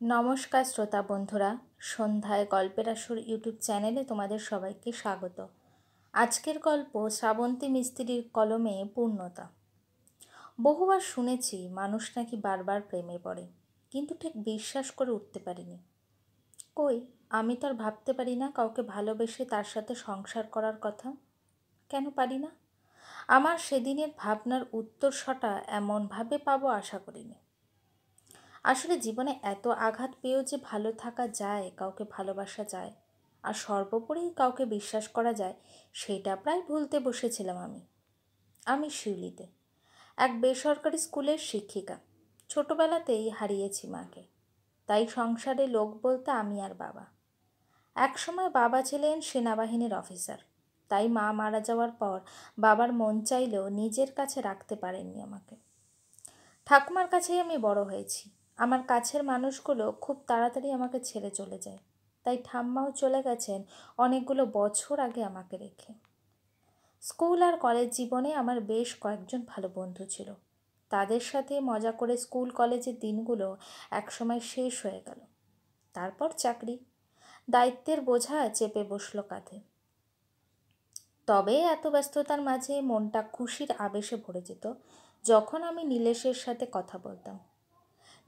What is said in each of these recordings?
নমস্কার শ্রোতা বন্ধুরা, সন্ধ্যায় গল্পের আসর ইউটিউব চ্যানেলে তোমাদের সবাইকে স্বাগত। আজকের গল্প শ্রাবন্তী মিস্ত্রির কলমে পূর্ণতা। বহুবার শুনেছি মানুষ নাকি বারবার প্রেমে পড়ে, কিন্তু ঠিক বিশ্বাস করে উঠতে পারিনি। কই, আমি তো আর ভাবতে পারি না কাউকে ভালোবেসে তার সাথে সংসার করার কথা। কেন পারি না? আমার সেদিনের ভাবনার উত্তরটা এমনভাবে পাবো আশা করিনি। আসলে জীবনে এত আঘাত পেয়েও যে ভালো থাকা যায়, কাউকে ভালোবাসা যায়, আর সর্বোপরি কাউকে বিশ্বাস করা যায়, সেটা প্রায় ভুলতে বসেছিলাম আমি। আমি শিউলিতে এক বেসরকারি স্কুলের শিক্ষিকা। ছোটবেলাতেই হারিয়েছি মাকে, তাই সংসারে লোক বলতে আমি আর বাবা। একসময় বাবা ছিলেন সেনাবাহিনীর অফিসার, তাই মা মারা যাওয়ার পর বাবার মন চাইলেও নিজের কাছে রাখতে পারেননি আমাকে। ঠাকুমার কাছেই আমি বড় হয়েছি। আমার কাছের মানুষগুলো খুব তাড়াতাড়ি আমাকে ছেড়ে চলে যায়, তাই ঠাম্মাও চলে গেছেন অনেকগুলো বছর আগে আমাকে রেখে। স্কুল আর কলেজ জীবনে আমার বেশ কয়েকজন ভালো বন্ধু ছিল। তাদের সাথে মজা করে স্কুল কলেজের দিনগুলো একসময় শেষ হয়ে গেল। তারপর চাকরি, দায়িত্বের বোঝা চেপে বসলো কাঁধে। তবে এত ব্যস্ততার মাঝে মনটা খুশির আবেশে ভরে যেত যখন আমি নীলেশের সাথে কথা বলতাম।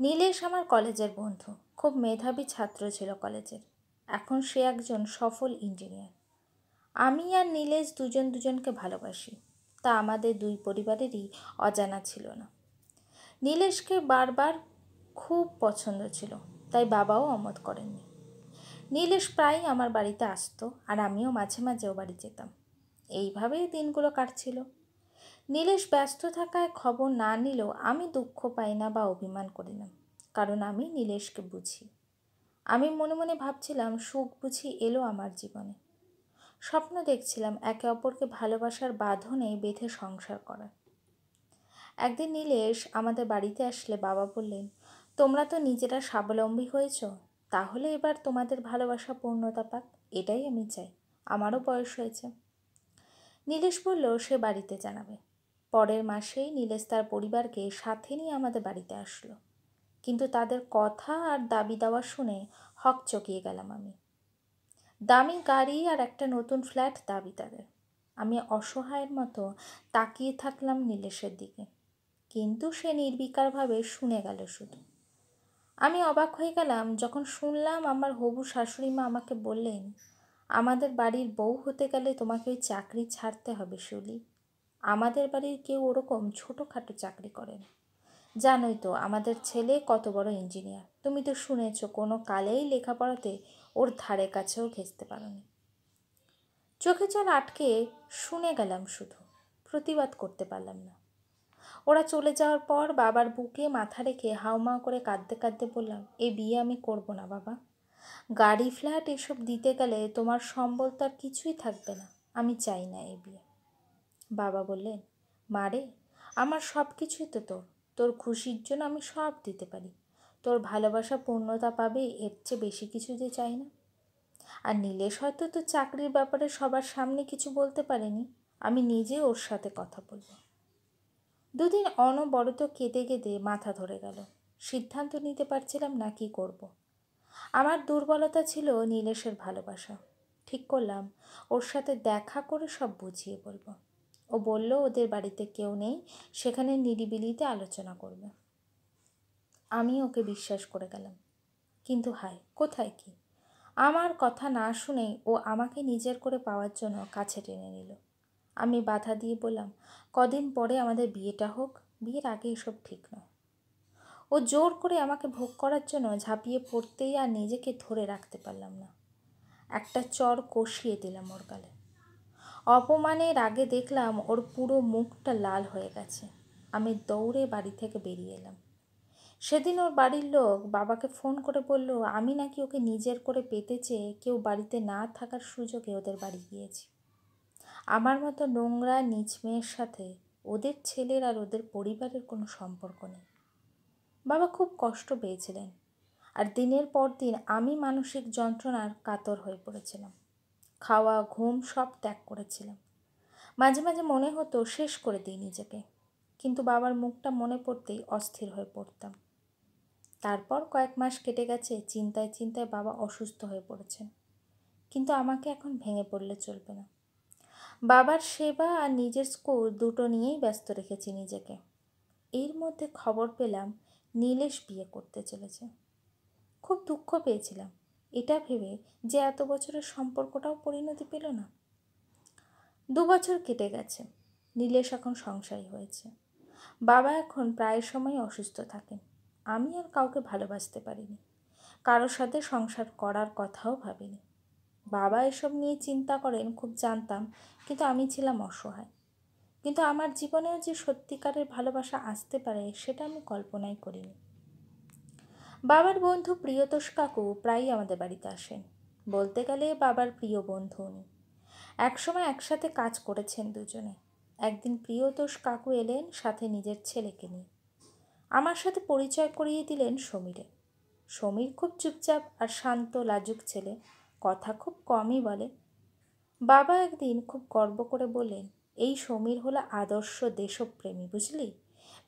নীলেশ আমার কলেজের বন্ধু, খুব মেধাবী ছাত্র ছিল কলেজের। এখন সে একজন সফল ইঞ্জিনিয়ার। আমি আর নীলেশ দুজন দুজনকে ভালোবাসি, তা আমাদের দুই পরিবারেরই অজানা ছিল না। নীলেশকে বারবার খুব পছন্দ ছিল, তাই বাবাও অমত করেননি। নীলেশ প্রায়ই আমার বাড়িতে আসতো, আর আমিও মাঝে মাঝেও বাড়ি যেতাম। এইভাবেই দিনগুলো কাটছিল। নীলেশ ব্যস্ত থাকায় খবর না নিলেও আমি দুঃখ পাই না বা অভিমান করি না, কারণ আমি নীলেশকে বুঝি। আমি মনে মনে ভাবছিলাম সুখ বুঝি এলো আমার জীবনে। স্বপ্ন দেখছিলাম একে অপরকে ভালোবাসার বাঁধনে বেঁধে সংসার করার। একদিন নীলেশ আমাদের বাড়িতে আসলে বাবা বললেন, তোমরা তো নিজেরা স্বাবলম্বী হয়েছ, তাহলে এবার তোমাদের ভালোবাসা পূর্ণতা পাক, এটাই আমি চাই। আমারও বয়স হয়েছে। নীলেশ বলল সে বাড়িতে জানাবে। পরের মাসেই নীলেশ তার পরিবারকে সাথে নিয়ে আমাদের বাড়িতে আসলো, কিন্তু তাদের কথা আর দাবি দাওয়া শুনে হকচকিয়ে গেলাম আমি। দামি গাড়ি আর একটা নতুন ফ্ল্যাট দাবি তাদের। আমি অসহায়ের মতো তাকিয়ে থাকলাম নীলেশের দিকে, কিন্তু সে নির্বিকারভাবে শুনে গেল শুধু। আমি অবাক হয়ে গেলাম যখন শুনলাম আমার হবু শাশুড়ি মা আমাকে বললেন, আমাদের বাড়ির বউ হতে গেলে তোমাকে ওই চাকরি ছাড়তে হবে শিউলি। আমাদের বাড়ির কেউ ওরকম ছোটোখাটো চাকরি করে না। জানোই তো আমাদের ছেলে কত বড় ইঞ্জিনিয়ার, তুমি তো শুনেছো কোনো কালেই লেখাপড়াতে ওর ধারে কাছেও ঘেঁচতে পারোনি। চোখে জল আটকে শুনে গেলাম শুধু, প্রতিবাদ করতে পারলাম না। ওরা চলে যাওয়ার পর বাবার বুকে মাথা রেখে হাউমাউ করে কাঁদতে কাঁদতে বললাম, এই বিয়ে আমি করব না বাবা। গাড়ি ফ্ল্যাট এসব দিতে গেলে তোমার সম্বল তো আর কিছুই থাকবে না। আমি চাই না এই বিয়ে। বাবা বললেন, মারে, আমার সব কিছুই তো তোর। তোর খুশির জন্য আমি সব দিতে পারি। তোর ভালোবাসা পূর্ণতা পাবে, এর চেয়ে বেশি কিছু যে চাই না। আর নীলেশ হয়তো তোর চাকরির ব্যাপারে সবার সামনে কিছু বলতে পারেনি, আমি নিজে ওর সাথে কথা বলব। দুদিন অনবরত কেঁদে কেঁদে মাথা ধরে গেল। সিদ্ধান্ত নিতে পারছিলাম না কি করব। আমার দুর্বলতা ছিল নীলেশের ভালোবাসা। ঠিক করলাম ওর সাথে দেখা করে সব বুঝিয়ে বলবো। ও বলল ওদের বাড়িতে কেউ নেই, সেখানে নিরিবিলিতে আলোচনা করবে। আমি ওকে বিশ্বাস করে গেলাম, কিন্তু হায়, কোথায় কি! আমার কথা না শুনেই ও আমাকে নিজের করে পাওয়ার জন্য কাছে টেনে নিল। আমি বাধা দিয়ে বললাম, কদিন পরে আমাদের বিয়েটা হোক, বিয়ের আগে এসব ঠিক নয়। ও জোর করে আমাকে ভোগ করার জন্য ঝাঁপিয়ে পড়তেই আর নিজেকে ধরে রাখতে পারলাম না। একটা চড় কষিয়ে দিলাম ওর গালে। অপমানের আগে দেখলাম ওর পুরো মুখটা লাল হয়ে গেছে। আমি দৌড়ে বাড়ি থেকে বেরিয়ে এলাম। সেদিন ওর বাড়ির লোক বাবাকে ফোন করে বলল আমি নাকি ওকে নিজের করে পেতে চেয়ে কেউ বাড়িতে না থাকার সুযোগে ওদের বাড়ি গিয়েছি। আমার মতো নোংরা নিচ মেয়ের সাথে ওদের ছেলের আর ওদের পরিবারের কোনো সম্পর্ক নেই। বাবা খুব কষ্ট পেয়েছিলেন, আর দিনের পর দিন আমি মানসিক যন্ত্রণার কাতর হয়ে পড়েছিলাম। খাওয়া ঘুম সব ত্যাগ করেছিলাম। মাঝে মাঝে মনে হতো শেষ করে দিই নিজেকে, কিন্তু বাবার মুখটা মনে পড়তেই অস্থির হয়ে পড়তাম। তারপর কয়েক মাস কেটে গেছে, চিন্তায় চিন্তায় বাবা অসুস্থ হয়ে পড়েছেন। কিন্তু আমাকে এখন ভেঙে পড়লে চলবে না। বাবার সেবা আর নিজের স্কুল দুটো নিয়েই ব্যস্ত রেখেছি নিজেকে। এর মধ্যে খবর পেলাম নীলেশ বিয়ে করতে চলেছে। খুব দুঃখ পেয়েছিলাম এটা ভেবে যে এত বছরের সম্পর্কটাও পরিণতি পেল না। 2 বছর কেটে গেছে। নীলেশ এখন সংসারী হয়েছে। বাবা এখন প্রায় সময় অসুস্থ থাকেন। আমি আর কাউকে ভালোবাসতে পারিনি, কারোর সাথে সংসার করার কথাও ভাবিনি। বাবা এসব নিয়ে চিন্তা করেন খুব জানতাম, কিন্তু আমি ছিলাম অসহায়। কিন্তু আমার জীবনেও যে সত্যিকারের ভালোবাসা আসতে পারে সেটা আমি কল্পনাই করিনি। বাবার বন্ধু প্রিয়তোষ কাকু প্রায়ই আমাদের বাড়িতে আসেন। বলতে গেলে বাবার প্রিয় বন্ধু উনি। একসময় একসাথে কাজ করেছেন দুজনে। একদিন প্রিয়তোষ কাকু এলেন সাথে নিজের ছেলেকে নিয়ে। আমার সাথে পরিচয় করিয়ে দিলেন সমীরে। সমীর খুব চুপচাপ আর শান্ত লাজুক ছেলে, কথা খুব কমই বলে। বাবা একদিন খুব গর্ব করে বললেন, এই সমীর হলো আদর্শ দেশপ্রেমী, বুঝলি?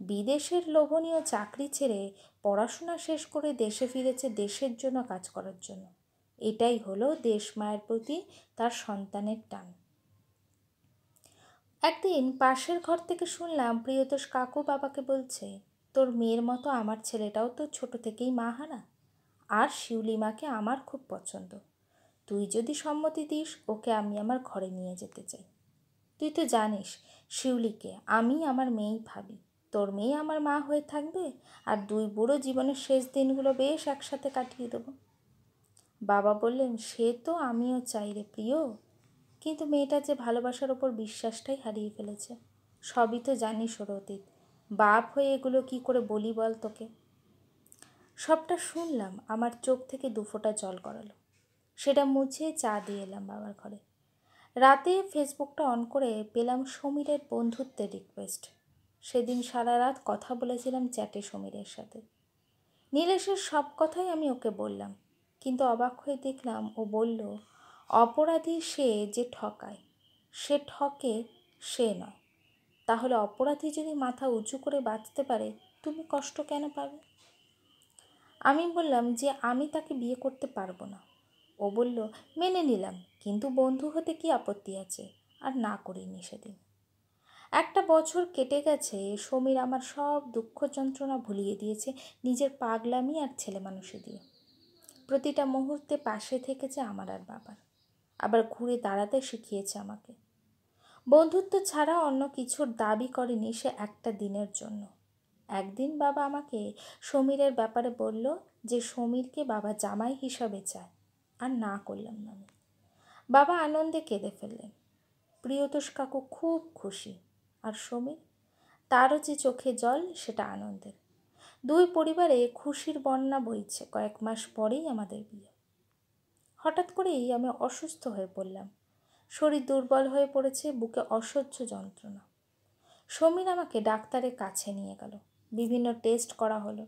বিদেশের লোভনীয় চাকরি ছেড়ে পড়াশোনা শেষ করে দেশে ফিরেছে দেশের জন্য কাজ করার জন্য। এটাই হলো দেশ মায়ের প্রতি তার সন্তানের টান। একদিন পাশের ঘর থেকে শুনলাম প্রিয়তোষ কাকু বাবাকে বলছে, তোর মেয়ের মতো আমার ছেলেটাও তো ছোট থেকেই মা হারা। আর শিউলিমাকে আমার খুব পছন্দ। তুই যদি সম্মতি দিস ওকে আমি আমার ঘরে নিয়ে যেতে চাই। তুই তো জানিস শিউলিকে আমি আমার মেয়েই ভাবি। তোর মেয়ে আমার মা হয়ে থাকবে আর 2 বুড়ো জীবনের শেষ দিনগুলো বেশ একসাথে কাটিয়ে দেবো। বাবা বললেন, সে তো আমিও চাই রে প্রিয়, কিন্তু মেয়েটা যে ভালোবাসার ওপর বিশ্বাসটাই হারিয়ে ফেলেছে। সবই তো জানিস ওর অতীত। বাপ হয়ে এগুলো কি করে বলি বল তোকে? সবটা শুনলাম, আমার চোখ থেকে 2 ফোঁটা জল গড়ালো। সেটা মুছে চা দিয়ে এলাম বাবার ঘরে। রাতে ফেসবুকটা অন করে পেলাম সমীরের বন্ধুত্বের রিকোয়েস্ট। সেদিন সারা রাত কথা বলেছিলাম চ্যাটে সমীরের সাথে। নীলেশের সব কথাই আমি ওকে বললাম, কিন্তু অবাক হয়ে দেখলাম ও বলল, অপরাধী সে যে ঠকায়, সে ঠকে সে নয়। তাহলে অপরাধী যদি মাথা উঁচু করে বাঁচতে পারে, তুমি কষ্ট কেন পাবে? আমি বললাম যে আমি তাকে বিয়ে করতে পারবো না। ও বলল, মেনে নিলাম, কিন্তু বন্ধু হতে কি আপত্তি আছে? আর না করিনি সেদিন। 1 বছর কেটে গেছে। সমীর আমার সব দুঃখ যন্ত্রণা ভুলিয়ে দিয়েছে নিজের পাগলামি আর ছেলে মানুষে দিয়ে। প্রতিটা মুহূর্তে পাশে থেকেছে আমার আর বাবার। আবার ঘুরে দাঁড়াতে শিখিয়েছে আমাকে। বন্ধুত্ব ছাড়া অন্য কিছুর দাবি করেনি সে একটা দিনের জন্য। একদিন বাবা আমাকে সমীরের ব্যাপারে বলল যে সমীরকে বাবা জামাই হিসাবে চায়, আর না করলাম না আমি। বাবা আনন্দে কেঁদে ফেললেন। প্রিয়তোষ কাকু খুব খুশি, আর সমীর, তারও যে চোখে জল সেটা আনন্দের। 2 পরিবারে খুশির বন্যা বইছে। কয়েক মাস পরেই আমাদের বিয়ে। হঠাৎ করেই আমি অসুস্থ হয়ে পড়লাম। শরীর দুর্বল হয়ে পড়েছে, বুকে অসহ্য যন্ত্রণা। সমীর আমাকে ডাক্তারের কাছে নিয়ে গেল। বিভিন্ন টেস্ট করা হলো।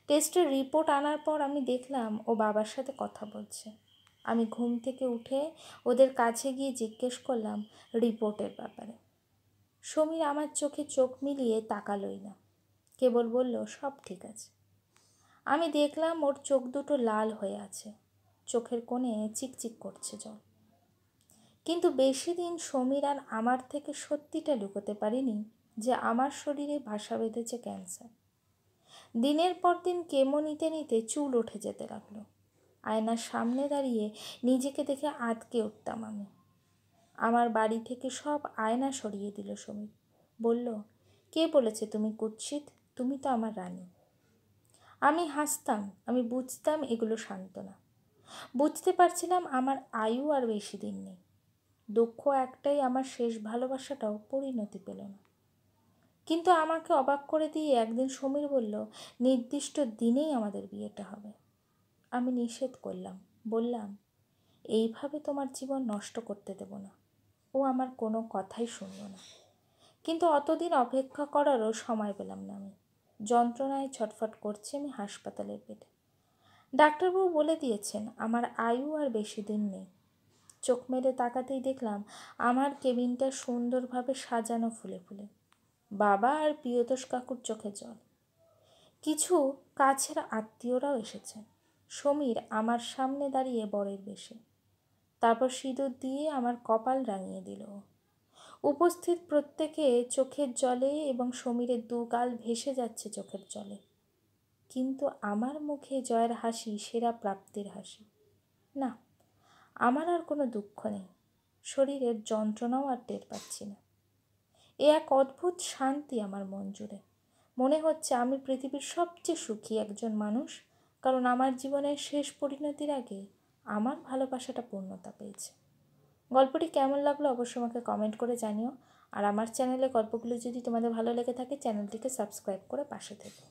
টেস্টের রিপোর্ট আনার পর আমি দেখলাম ও বাবার সাথে কথা বলছে। আমি ঘুম থেকে উঠে ওদের কাছে গিয়ে জিজ্ঞেস করলাম রিপোর্টের ব্যাপারে। সমীর আমার চোখে চোখ মিলিয়ে তাকালোই না, কেবল বলল, সব ঠিক আছে। আমি দেখলাম ওর চোখ দুটো লাল হয়ে আছে, চোখের কোণে চিকচিক করছে জল। কিন্তু বেশি দিন সমীর আর আমার থেকে সত্যিটা লুকোতে পারিনি যে আমার শরীরে বাসা বেঁধেছে ক্যান্সার। দিনের পর দিন কেমো নিতে নিতে চুল উঠে যেতে লাগলো। আয়নার সামনে দাঁড়িয়ে নিজেকে দেখে আঁতকে উঠতাম আমি। আমার বাড়ি থেকে সব আয়না সরিয়ে দিল সমীর। বলল, কে বলেছে তুমি কুৎসিত? তুমি তো আমার রানী। আমি হাসতাম। আমি বুঝতাম এগুলো সান্ত্বনা। বুঝতে পারছিলাম আমার আয়ু আর বেশি দিন নেই। দুঃখ একটাই, আমার শেষ ভালোবাসাটাও পরিণতি পেল না। কিন্তু আমাকে অবাক করে দিয়ে একদিন সমীর বলল, নির্দিষ্ট দিনেই আমাদের বিয়েটা হবে। আমি নিষেধ করলাম, বললাম, এইভাবে তোমার জীবন নষ্ট করতে দেব না। ও আমার কোনো কথাই শুনল না। কিন্তু অতদিন অপেক্ষা করারও সময় পেলাম না আমি। যন্ত্রণায় ছটফট করছি আমি হাসপাতালের বেডে। ডাক্তারবাবু বলে দিয়েছেন আমার আয়ু আর বেশি দিন নেই। চোখ মেলে তাকাতেই দেখলাম আমার কেবিনটা সুন্দরভাবে সাজানো ফুলে ফুলে। বাবা আর প্রিয়তোষ কাকুর চোখে জল। কিছু কাছের আত্মীয়রাও এসেছেন। সমীর আমার সামনে দাঁড়িয়ে বরের বেশে, তারপর সিঁদুর দিয়ে আমার কপাল রাঙিয়ে দিল। উপস্থিত প্রত্যেকে চোখের জলে এবং সমীরের দুগাল ভেসে যাচ্ছে চোখের জলে, কিন্তু আমার মুখে জয়ের হাসি সেরা প্রাপ্তির হাসি। না, আমার আর কোনো দুঃখ নেই, শরীরের যন্ত্রণাও আর টের পাচ্ছি না। এ এক অদ্ভুত শান্তি আমার মন জুড়ে। মনে হচ্ছে আমি পৃথিবীর সবচেয়ে সুখী একজন মানুষ, কারণ আমার জীবনের শেষ পরিণতির আগে আমার ভালোবাসাটা পূর্ণতা পেয়েছে। গল্পটি কেমন লাগলো অবশ্যই আমাকে কমেন্ট করে জানিও। আর আমার চ্যানেলে গল্পগুলো যদি তোমাদের ভালো লেগে থাকে চ্যানেলটিকে সাবস্ক্রাইব করে পাশে থেকো।